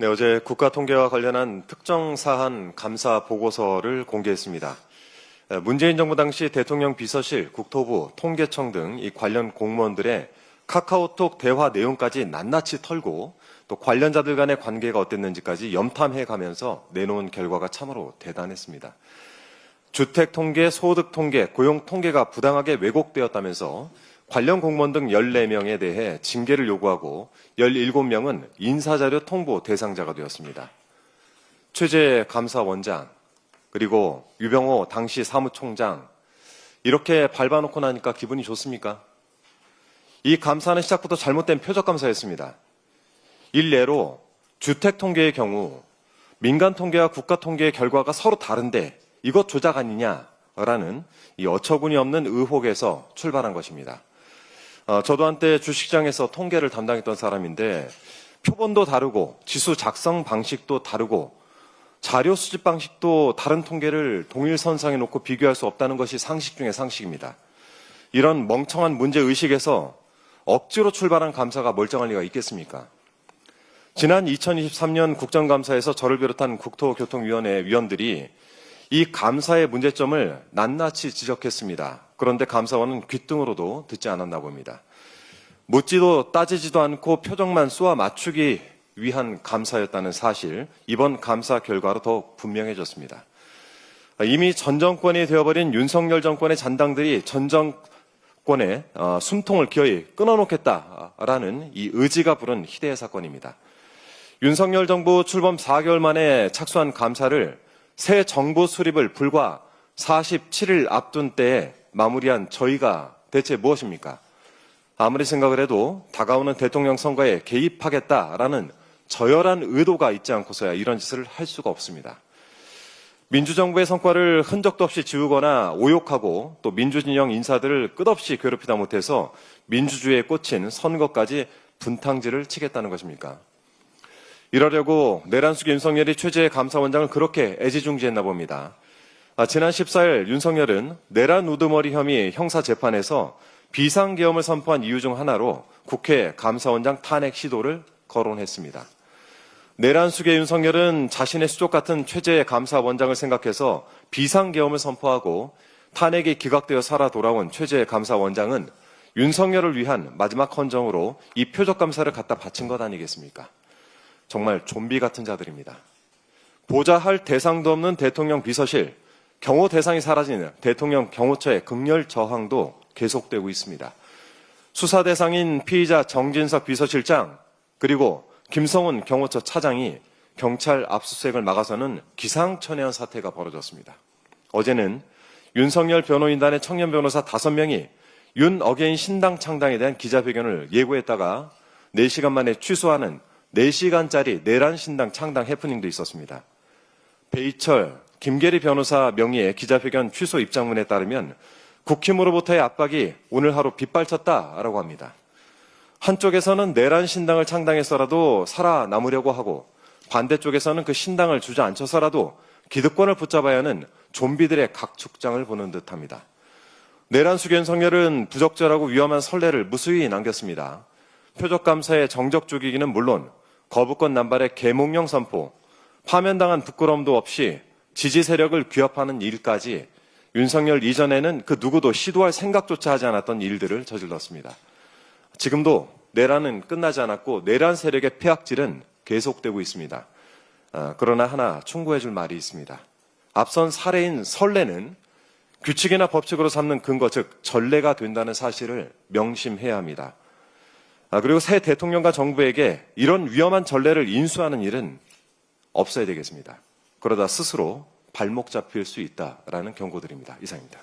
네, 어제 국가통계와 관련한 특정 사안 감사 보고서를 공개했습니다. 문재인 정부 당시 대통령 비서실, 국토부, 통계청 등 이 관련 공무원들의 카카오톡 대화 내용까지 낱낱이 털고 또 관련자들 간의 관계가 어땠는지까지 염탐해 가면서 내놓은 결과가 참으로 대단했습니다. 주택 통계, 소득 통계, 고용 통계가 부당하게 왜곡되었다면서 관련 공무원 등 14명에 대해 징계를 요구하고 17명은 인사자료 통보 대상자가 되었습니다. 최재 감사원장, 그리고 유병호 당시 사무총장, 이렇게 밟아놓고 나니까 기분이 좋습니까? 이 감사는 시작부터 잘못된 표적감사였습니다. 일례로 주택 통계의 경우 민간 통계와 국가 통계의 결과가 서로 다른데 이것 조작 아니냐라는 이 어처구니 없는 의혹에서 출발한 것입니다. 저도 한때 주식시장에서 통계를 담당했던 사람인데 표본도 다르고 지수 작성 방식도 다르고 자료 수집 방식도 다른 통계를 동일선상에 놓고 비교할 수 없다는 것이 상식 중의 상식입니다. 이런 멍청한 문제의식에서 억지로 출발한 감사가 멀쩡할 리가 있겠습니까? 지난 2023년 국정감사에서 저를 비롯한 국토교통위원회 위원들이 이 감사의 문제점을 낱낱이 지적했습니다. 그런데 감사원은 귓등으로도 듣지 않았나 봅니다. 묻지도 따지지도 않고 표정만 쏘아 맞추기 위한 감사였다는 사실, 이번 감사 결과로 더욱 분명해졌습니다. 이미 전 정권이 되어버린 윤석열 정권의 잔당들이 전 정권의 숨통을 기어이 끊어놓겠다라는 이 의지가 부른 희대의 사건입니다. 윤석열 정부 출범 4개월 만에 착수한 감사를 새 정부 수립을 불과 47일 앞둔 때에 마무리한 저희가 대체 무엇입니까? 아무리 생각을 해도 다가오는 대통령 선거에 개입하겠다라는 저열한 의도가 있지 않고서야 이런 짓을 할 수가 없습니다. 민주정부의 성과를 흔적도 없이 지우거나 오욕하고 또 민주진영 인사들을 끝없이 괴롭히다 못해서 민주주의에 꽂힌 선거까지 분탕질을 치겠다는 것입니까? 이러려고 내란숙 윤석열이 최재 감사원장을 그렇게 애지중지했나 봅니다. 지난 14일 윤석열은 내란 우두머리 혐의 형사재판에서 비상계엄을 선포한 이유 중 하나로 국회 감사원장 탄핵 시도를 거론했습니다. 내란숙의 윤석열은 자신의 수족 같은 최재 감사원장을 생각해서 비상계엄을 선포하고 탄핵이 기각되어 살아 돌아온 최재 감사원장은 윤석열을 위한 마지막 헌정으로 이 표적감사를 갖다 바친 것 아니겠습니까? 정말 좀비 같은 자들입니다. 보좌 할 대상도 없는 대통령 비서실, 경호 대상이 사라지는 대통령 경호처의 극렬 저항도 계속되고 있습니다. 수사 대상인 피의자 정진석 비서실장, 그리고 김성훈 경호처 차장이 경찰 압수수색을 막아서는 기상천외한 사태가 벌어졌습니다. 어제는 윤석열 변호인단의 청년 변호사 5명이 윤 어게인 신당 창당에 대한 기자회견을 예고했다가 4시간 만에 취소하는 4시간짜리 내란 신당 창당 해프닝도 있었습니다. 배이철, 김계리 변호사 명의의 기자회견 취소 입장문에 따르면 국힘으로부터의 압박이 오늘 하루 빗발쳤다라고 합니다. 한쪽에서는 내란 신당을 창당해서라도 살아남으려고 하고 반대쪽에서는 그 신당을 주저앉혀서라도 기득권을 붙잡아야 하는 좀비들의 각축장을 보는 듯합니다. 내란숙 윤석열은 부적절하고 위험한 선례를 무수히 남겼습니다. 표적감사의 정적 죽이기는 물론 거부권 남발의 계몽령 선포, 파면당한 부끄러움도 없이 지지 세력을 규합하는 일까지 윤석열 이전에는 그 누구도 시도할 생각조차 하지 않았던 일들을 저질렀습니다. 지금도 내란은 끝나지 않았고 내란 세력의 폐악질은 계속되고 있습니다. 그러나 하나 충고해 줄 말이 있습니다. 앞선 사례인 선례는 규칙이나 법칙으로 삼는 근거, 즉 전례가 된다는 사실을 명심해야 합니다. 그리고 새 대통령과 정부에게 이런 위험한 전례를 인수하는 일은 없어야 되겠습니다. 그러다 스스로 발목 잡힐 수 있다라는 경고드립니다. 이상입니다.